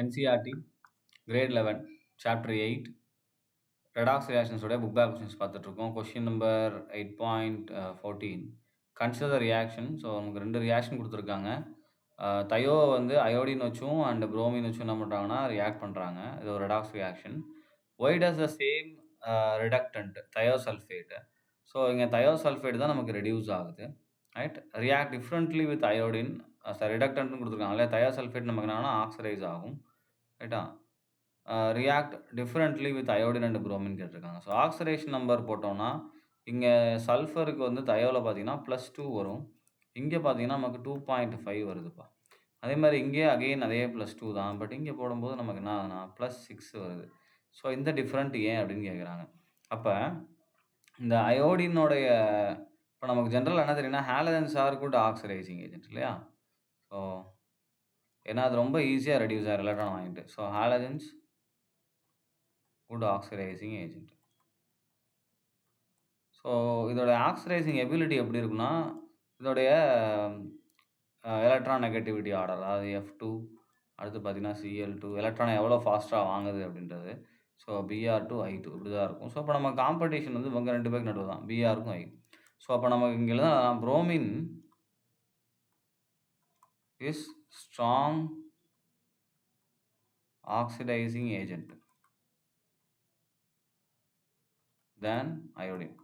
NCERT grade 11 chapter 8 redox ரியாக்ஷன்ஸோட book back questions பார்த்துட்ருக்கோம். Question number 8.14 consider the reaction. So நமக்கு 2 reaction கொடுத்துருக்காங்க. தயோவை வந்து அயோடின் வச்சும் அண்ட் புரோமின் வச்சும் என்ன பண்ணுறாங்கன்னா ரியாக்ட் பண்ணுறாங்க. இது ஒரு redox reaction. Why does the same reductant thiosulphate. So இங்கே தயோசல்ஃபேட் தான் நமக்கு ரெடியூஸ் ஆகுது. Right, react differently with iodine. ரிடக்டன்ட்னு கொடுத்துருக்காங்க இல்லையா, தயோசல்ஃபேட் நமக்கு என்னன்னா ஆக்சிடைஸ் ஆகும். ரைட்டா, react differently with iodine and bromine கேட்டிருக்காங்க. ஸோ ஆக்சிடேஷன் நம்பர் போட்டோம்னா இங்கே சல்ஃபருக்கு வந்து தயோவில் பார்த்தீங்கன்னா +2 வரும். இங்கே பார்த்தீங்கன்னா நமக்கு 2.5 வருதுப்பா. அதே மாதிரி இங்கே அகெயின் அதே +2 தான். பட் இங்கே போடும்போது நமக்கு என்ன ஆகுதுன்னா +6 வருது. ஸோ இந்த டிஃப்ரெண்ட் ஏன் அப்படின்னு கேட்குறாங்க. அப்போ இந்த அயோடினுடைய இப்போ நமக்கு ஜென்ரல் என்ன தெரியும்னா halogens are good oxidising agent இல்லையா. ஸோ ஏன்னா அது ரொம்ப ஈஸியாக ரெடியூஸ் ஆகிற எலக்ட்ரான் வாங்கிட்டு. So halogens good oxidising agent. So இதோட ஆக்சிடைசிங் எபிலிட்டி எப்படி இருக்குன்னா, இதோடைய எலக்ட்ரான் நெகட்டிவிட்டி ஆர்டர், அதாவது F2, அடுத்து பார்த்தீங்கன்னா Cl2, எலக்ட்ரானை எவ்வளோ ஃபாஸ்ட்டாக வாங்குது அப்படின்றது. ஸோ Br2 I2 இப்படி தான் இருக்கும். ஸோ அப்போ நம்ம காம்படிஷன் வந்து இவங்க 2 பேருக்கு நடுவில் தான், Brக்கும் I. ஸோ அப்போ நமக்கு இங்கே எழுதலாம் bromine is strong oxidising agent than iodine.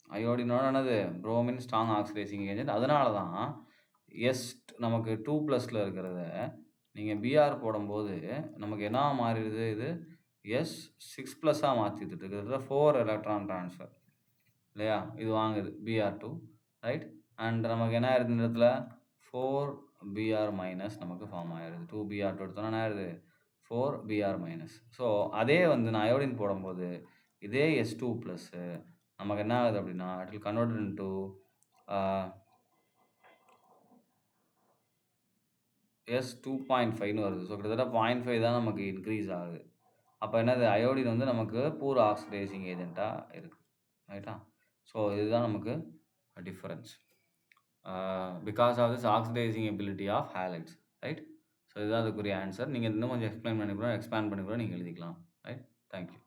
அயோடினோட என்னது புரோமின் ஸ்ட்ராங் ஆக்சிடைசிங் ஏஜென்ட். அதனால தான் நமக்கு 2+ இருக்கிறத நீங்கள் Br போடும்போது நமக்கு என்ன மாறிடுது, இது S6+ மாற்றிட்டு இருக்கிறது 4 எலக்ட்ரான் ட்ரான்ஸ்ஃபர் இல்லையா, இது வாங்குது Br2. ரைட், அண்ட் நமக்கு என்ன ஆயிடுது இந்த இடத்துல 4Br- நமக்கு ஃபார்ம் ஆயிடுது. 2Br2 எடுத்தோன்னா என்ன ஆயிடுது 4Br-. ஸோ அதே வந்து நான் அயோடின் போடும்போது இதே S2+ நமக்கு என்ன ஆகுது அப்படின்னா இட் வில் கன்வெர்ட் இன்டு S2.5ன்னு வருது. ஸோ கிட்டத்தட்ட 0.5 தான் நமக்கு இன்க்ரீஸ் ஆகுது. அப்போ என்னது அயோடின் வந்து நமக்கு பூர் ஆக்சிடைசிங் ஏஜென்ட்டாக இருக்குது. ரைட்டா, ஸோ இதுதான் நமக்கு difference because of this oxidizing ability of halides. Right, so இதுதான் அதுக்குரிய ஆன்சர். நீங்கள் இன்னும் கொஞ்சம் எக்ஸ்பிளைன் பண்ணி கூட எக்ஸ்பேண்ட் பண்ணி கூட நீங்கள் எழுதிக்கலாம். Right, thank you.